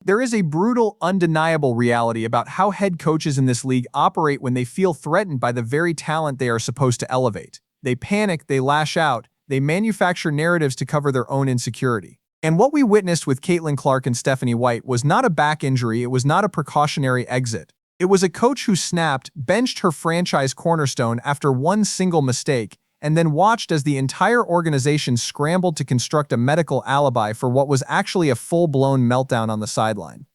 There is a brutal, undeniable reality about how head coaches in this league operate when they feel threatened by the very talent they are supposed to elevate. They panic, they lash out, they manufacture narratives to cover their own insecurity. And what we witnessed with Caitlin Clark and Stephanie White was not a back injury, it was not a precautionary exit. It was a coach who snapped, benched her franchise cornerstone after one single mistake, and then watched as the entire organization scrambled to construct a medical alibi for what was actually a full-blown meltdown on the sideline.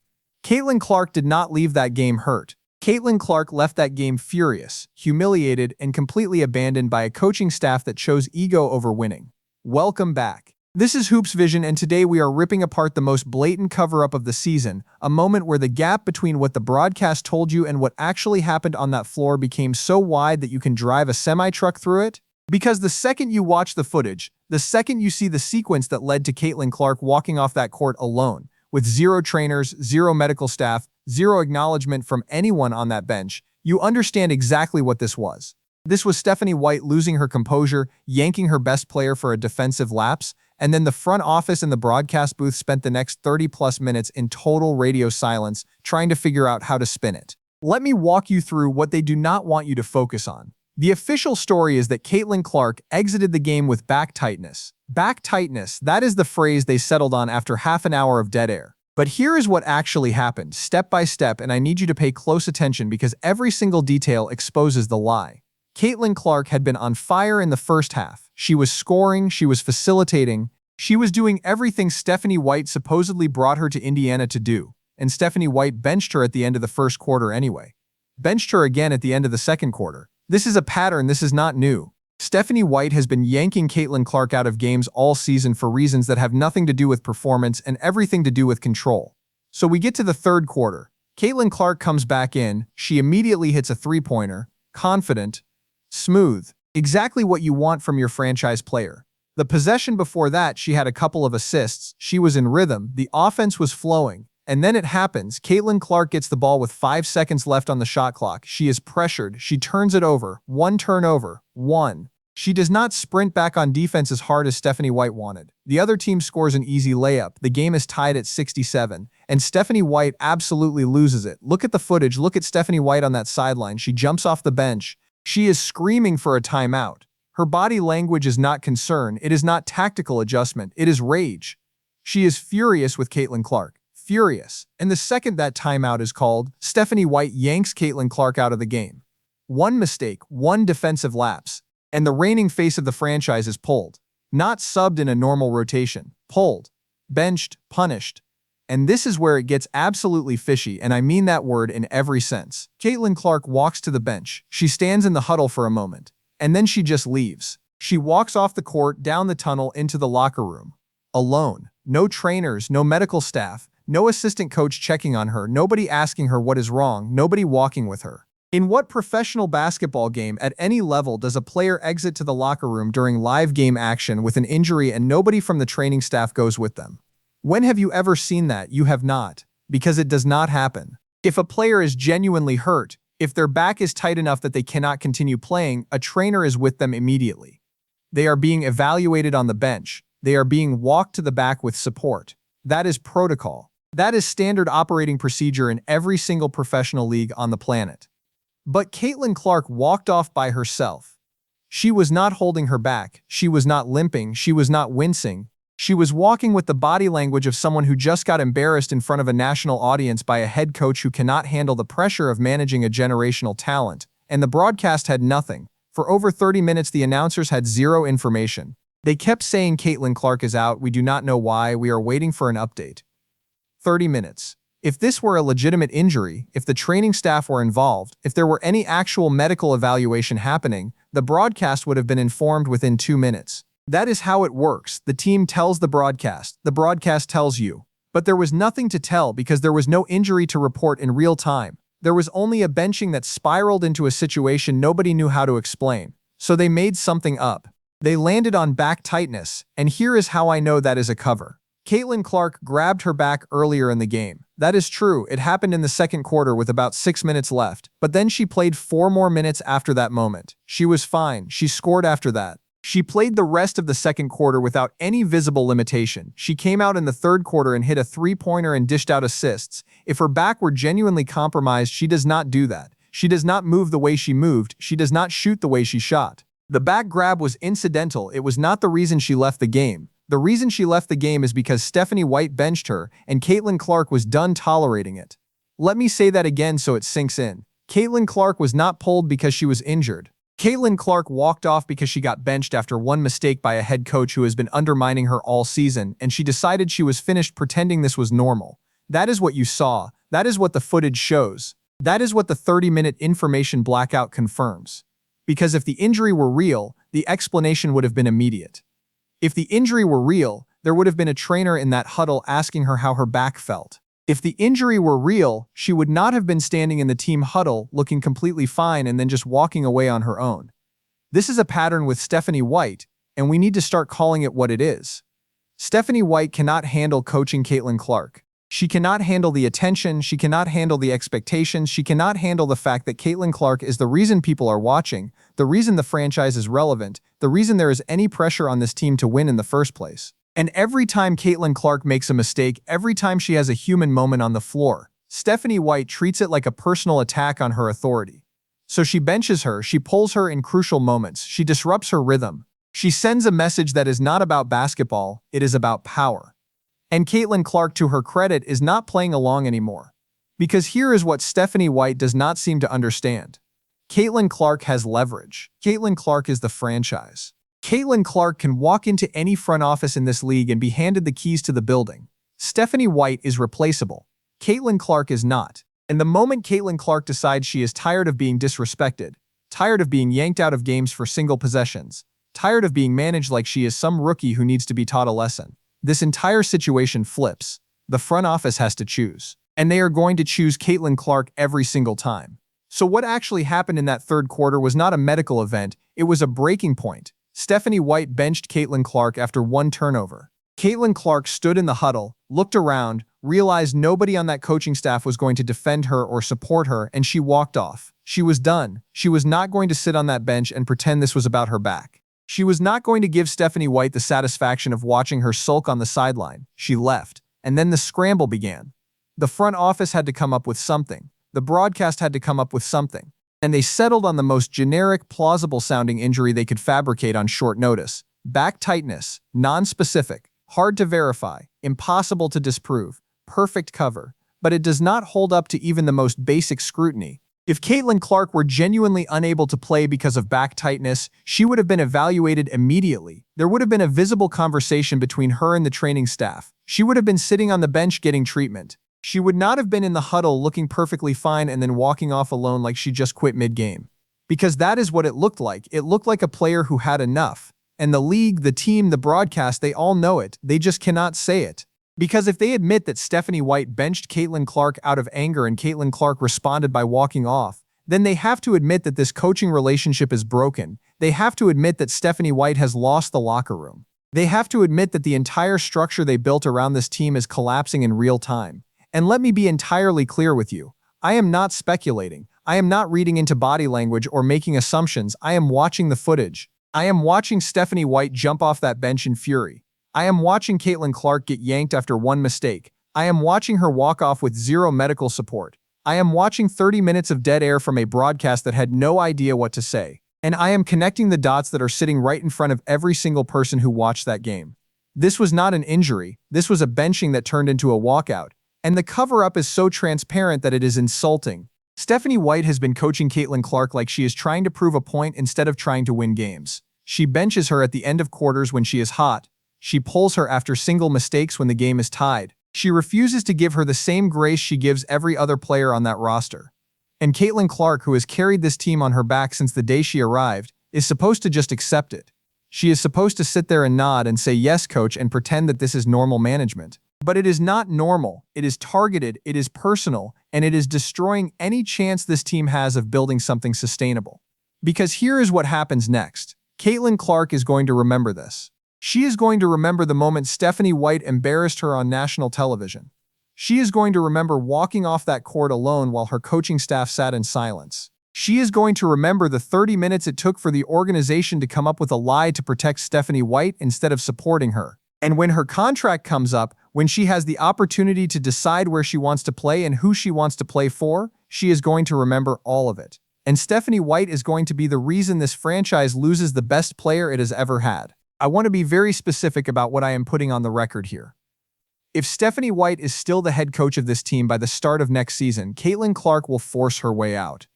Caitlin Clark did not leave that game hurt. Caitlin Clark left that game furious, humiliated, and completely abandoned by a coaching staff that chose ego over winning. Welcome back. This is Hoops Vision, and today we are ripping apart the most blatant cover-up of the season, a moment where the gap between what the broadcast told you and what actually happened on that floor became so wide that you can drive a semi-truck through it. Because the second you watch the footage, the second you see the sequence that led to Caitlin Clark walking off that court alone, with zero trainers, zero medical staff, zero acknowledgement from anyone on that bench, you understand exactly what this was. This was Stephanie White losing her composure, yanking her best player for a defensive lapse, and then the front office and the broadcast booth spent the next 30-plus minutes in total radio silence trying to figure out how to spin it. Let me walk you through what they do not want you to focus on. The official story is that Caitlin Clark exited the game with back tightness. Back tightness, that is the phrase they settled on after half an hour of dead air. But here is what actually happened, step by step, and I need you to pay close attention because every single detail exposes the lie. Caitlin Clark had been on fire in the first half. She was scoring, she was facilitating, she was doing everything Stephanie White supposedly brought her to Indiana to do, and Stephanie White benched her at the end of the first quarter anyway. Benched her again at the end of the second quarter. This is a pattern, this is not new. Stephanie White has been yanking Caitlin Clark out of games all season for reasons that have nothing to do with performance and everything to do with control. So we get to the third quarter. Caitlin Clark comes back in, she immediately hits a three-pointer, confident, smooth, exactly what you want from your franchise player. The possession before that, she had a couple of assists, she was in rhythm, the offense was flowing. And then it happens, Caitlin Clark gets the ball with 5 seconds left on the shot clock. She is pressured, she turns it over, one turnover, one. She does not sprint back on defense as hard as Stephanie White wanted. The other team scores an easy layup, the game is tied at 67, and Stephanie White absolutely loses it. Look at the footage, look at Stephanie White on that sideline. She jumps off the bench. She is screaming for a timeout. Her body language is not concern, it is not tactical adjustment, it is rage. She is furious with Caitlin Clark. Furious. And the second that timeout is called, Stephanie White yanks Caitlin Clark out of the game. One mistake, one defensive lapse, and the reigning face of the franchise is pulled. Not subbed in a normal rotation. Pulled. Benched. Punished. And this is where it gets absolutely fishy, and I mean that word in every sense. Caitlin Clark walks to the bench. She stands in the huddle for a moment, and then she just leaves. She walks off the court, down the tunnel, into the locker room. Alone. No trainers, no medical staff. No assistant coach checking on her, nobody asking her what is wrong, nobody walking with her. In what professional basketball game at any level does a player exit to the locker room during live game action with an injury and nobody from the training staff goes with them? When have you ever seen that? You have not, because it does not happen. If a player is genuinely hurt, if their back is tight enough that they cannot continue playing, a trainer is with them immediately. They are being evaluated on the bench. They are being walked to the back with support. That is protocol. That is standard operating procedure in every single professional league on the planet. But Caitlin Clark walked off by herself. She was not holding her back, she was not limping, she was not wincing. She was walking with the body language of someone who just got embarrassed in front of a national audience by a head coach who cannot handle the pressure of managing a generational talent. And the broadcast had nothing. For over 30 minutes the announcers had zero information. They kept saying Caitlin Clark is out, we do not know why, we are waiting for an update. 30 minutes. If this were a legitimate injury, if the training staff were involved, if there were any actual medical evaluation happening, the broadcast would have been informed within 2 minutes. That is how it works. The team tells the broadcast tells you. But there was nothing to tell because there was no injury to report in real time. There was only a benching that spiraled into a situation nobody knew how to explain. So they made something up. They landed on back tightness, and here is how I know that is a cover. Caitlin Clark grabbed her back earlier in the game. That is true, it happened in the second quarter with about 6 minutes left, but then she played 4 more minutes after that moment. She was fine, she scored after that. She played the rest of the second quarter without any visible limitation. She came out in the third quarter and hit a three-pointer and dished out assists. If her back were genuinely compromised, she does not do that. She does not move the way she moved. She does not shoot the way she shot. The back grab was incidental. It was not the reason she left the game. The reason she left the game is because Stephanie White benched her and Caitlin Clark was done tolerating it. Let me say that again so it sinks in. Caitlin Clark was not pulled because she was injured. Caitlin Clark walked off because she got benched after one mistake by a head coach who has been undermining her all season, and she decided she was finished pretending this was normal. That is what you saw. That is what the footage shows. That is what the 30-minute information blackout confirms. Because if the injury were real, the explanation would have been immediate. If the injury were real, there would have been a trainer in that huddle asking her how her back felt. If the injury were real, she would not have been standing in the team huddle looking completely fine and then just walking away on her own. This is a pattern with Stephanie White, and we need to start calling it what it is. Stephanie White cannot handle coaching Caitlin Clark. She cannot handle the attention, she cannot handle the expectations, she cannot handle the fact that Caitlin Clark is the reason people are watching, the reason the franchise is relevant, the reason there is any pressure on this team to win in the first place. And every time Caitlin Clark makes a mistake, every time she has a human moment on the floor, Stephanie White treats it like a personal attack on her authority. So she benches her, she pulls her in crucial moments, she disrupts her rhythm. She sends a message that is not about basketball, it is about power. And Caitlin Clark, to her credit, is not playing along anymore. Because here is what Stephanie White does not seem to understand. Caitlin Clark has leverage. Caitlin Clark is the franchise. Caitlin Clark can walk into any front office in this league and be handed the keys to the building. Stephanie White is replaceable. Caitlin Clark is not. And the moment Caitlin Clark decides she is tired of being disrespected, tired of being yanked out of games for single possessions, tired of being managed like she is some rookie who needs to be taught a lesson, this entire situation flips. The front office has to choose. And they are going to choose Caitlin Clark every single time. So what actually happened in that third quarter was not a medical event, it was a breaking point. Stephanie White benched Caitlin Clark after one turnover. Caitlin Clark stood in the huddle, looked around, realized nobody on that coaching staff was going to defend her or support her, and she walked off. She was done. She was not going to sit on that bench and pretend this was about her back. She was not going to give Stephanie White the satisfaction of watching her sulk on the sideline. She left, and then the scramble began. The front office had to come up with something. The broadcast had to come up with something. And they settled on the most generic, plausible-sounding injury they could fabricate on short notice. Back tightness, non-specific, hard to verify, impossible to disprove, perfect cover. But it does not hold up to even the most basic scrutiny. If Caitlin Clark were genuinely unable to play because of back tightness, she would have been evaluated immediately. There would have been a visible conversation between her and the training staff. She would have been sitting on the bench getting treatment. She would not have been in the huddle looking perfectly fine and then walking off alone like she just quit mid-game. Because that is what it looked like. It looked like a player who had enough. And the league, the team, the broadcast, they all know it. They just cannot say it. Because if they admit that Stephanie White benched Caitlin Clark out of anger and Caitlin Clark responded by walking off, then they have to admit that this coaching relationship is broken. They have to admit that Stephanie White has lost the locker room. They have to admit that the entire structure they built around this team is collapsing in real time. And let me be entirely clear with you. I am not speculating. I am not reading into body language or making assumptions. I am watching the footage. I am watching Stephanie White jump off that bench in fury. I am watching Caitlin Clark get yanked after one mistake. I am watching her walk off with zero medical support. I am watching 30 minutes of dead air from a broadcast that had no idea what to say. And I am connecting the dots that are sitting right in front of every single person who watched that game. This was not an injury. This was a benching that turned into a walkout. And the cover-up is so transparent that it is insulting. Stephanie White has been coaching Caitlin Clark like she is trying to prove a point instead of trying to win games. She benches her at the end of quarters when she is hot. She pulls her after single mistakes when the game is tied. She refuses to give her the same grace she gives every other player on that roster. And Caitlin Clark, who has carried this team on her back since the day she arrived, is supposed to just accept it. She is supposed to sit there and nod and say, "Yes, coach," and pretend that this is normal management. But it is not normal, it is targeted, it is personal, and it is destroying any chance this team has of building something sustainable. Because here is what happens next. Caitlin Clark is going to remember this. She is going to remember the moment Stephanie White embarrassed her on national television. She is going to remember walking off that court alone while her coaching staff sat in silence. She is going to remember the 30 minutes it took for the organization to come up with a lie to protect Stephanie White instead of supporting her. And when her contract comes up, when she has the opportunity to decide where she wants to play and who she wants to play for, she is going to remember all of it. And Stephanie White is going to be the reason this franchise loses the best player it has ever had. I want to be very specific about what I am putting on the record here. If Stephanie White is still the head coach of this team by the start of next season, Caitlin Clark will force her way out.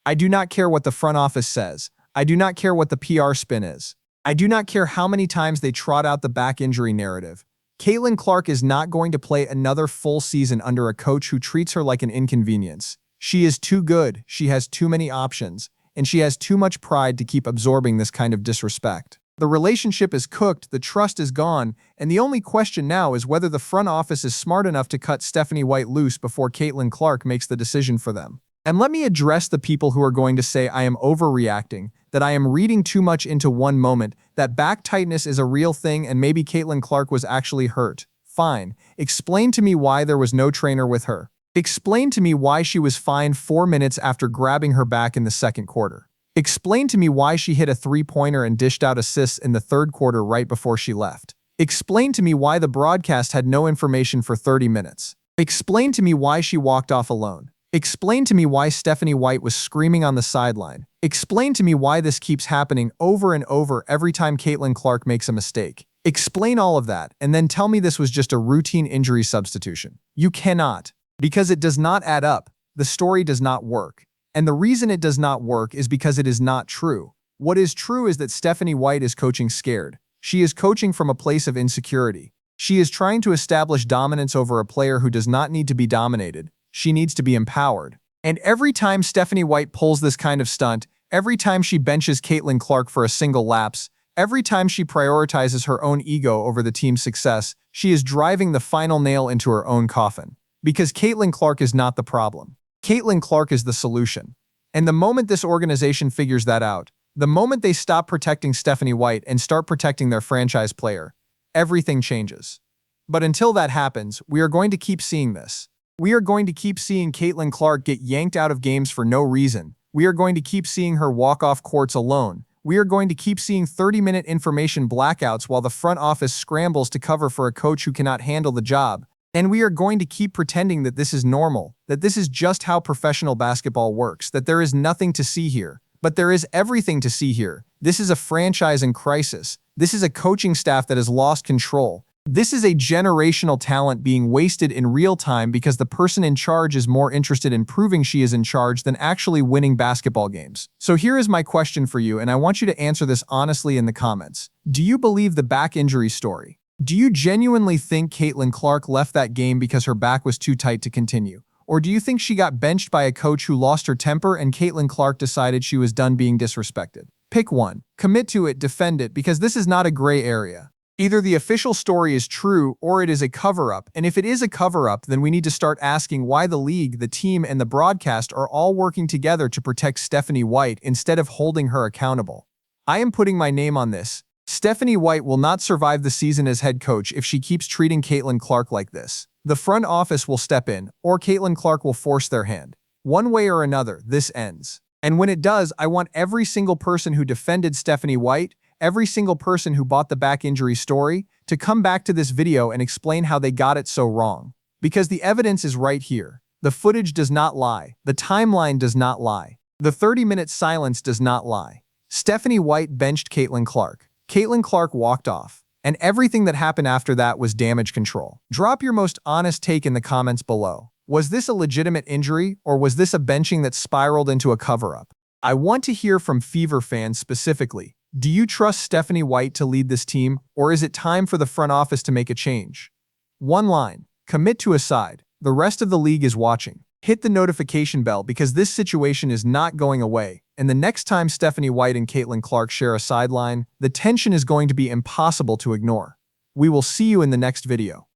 I do not care what the front office says. I do not care what the PR spin is. I do not care how many times they trot out the back injury narrative. Caitlin Clark is not going to play another full season under a coach who treats her like an inconvenience. She is too good, she has too many options, and she has too much pride to keep absorbing this kind of disrespect. The relationship is cooked, the trust is gone, and the only question now is whether the front office is smart enough to cut Stephanie White loose before Caitlin Clark makes the decision for them. And let me address the people who are going to say I am overreacting, that I am reading too much into one moment, that back tightness is a real thing and maybe Caitlin Clark was actually hurt. Fine. Explain to me why there was no trainer with her. Explain to me why she was fine 4 minutes after grabbing her back in the second quarter. Explain to me why she hit a three-pointer and dished out assists in the third quarter right before she left. Explain to me why the broadcast had no information for 30 minutes. Explain to me why she walked off alone. Explain to me why Stephanie White was screaming on the sideline. Explain to me why this keeps happening over and over every time Caitlin Clark makes a mistake. Explain all of that, and then tell me this was just a routine injury substitution. You cannot. Because it does not add up. The story does not work. And the reason it does not work is because it is not true. What is true is that Stephanie White is coaching scared. She is coaching from a place of insecurity. She is trying to establish dominance over a player who does not need to be dominated. She needs to be empowered. And every time Stephanie White pulls this kind of stunt, every time she benches Caitlin Clark for a single lapse, every time she prioritizes her own ego over the team's success, she is driving the final nail into her own coffin. Because Caitlin Clark is not the problem. Caitlin Clark is the solution. And the moment this organization figures that out, the moment they stop protecting Stephanie White and start protecting their franchise player, everything changes. But until that happens, we are going to keep seeing this. We are going to keep seeing Caitlin Clark get yanked out of games for no reason. We are going to keep seeing her walk off courts alone. We are going to keep seeing 30-minute information blackouts while the front office scrambles to cover for a coach who cannot handle the job. And we are going to keep pretending that this is normal, that this is just how professional basketball works, that there is nothing to see here. But there is everything to see here. This is a franchise in crisis. This is a coaching staff that has lost control. This is a generational talent being wasted in real time because the person in charge is more interested in proving she is in charge than actually winning basketball games. So here is my question for you, and I want you to answer this honestly in the comments. Do you believe the back injury story? Do you genuinely think Caitlin Clark left that game because her back was too tight to continue? Or do you think she got benched by a coach who lost her temper and Caitlin Clark decided she was done being disrespected? Pick one. Commit to it, defend it, because this is not a gray area. Either the official story is true or it is a cover-up, and if it is a cover-up, then we need to start asking why the league, the team, and the broadcast are all working together to protect Stephanie White instead of holding her accountable. I am putting my name on this. Stephanie White will not survive the season as head coach if she keeps treating Caitlin Clark like this. The front office will step in, or Caitlin Clark will force their hand. One way or another, this ends. And when it does, I want every single person who defended Stephanie White, every single person who bought the back injury story, to come back to this video and explain how they got it so wrong. Because the evidence is right here. The footage does not lie. The timeline does not lie. The 30-minute silence does not lie. Stephanie White benched Caitlin Clark. Caitlin Clark walked off. And everything that happened after that was damage control. Drop your most honest take in the comments below. Was this a legitimate injury, or was this a benching that spiraled into a cover-up? I want to hear from Fever fans specifically. Do you trust Stephanie White to lead this team, or is it time for the front office to make a change? One line. Commit to a side. The rest of the league is watching. Hit the notification bell because this situation is not going away, and the next time Stephanie White and Caitlin Clark share a sideline, the tension is going to be impossible to ignore. We will see you in the next video.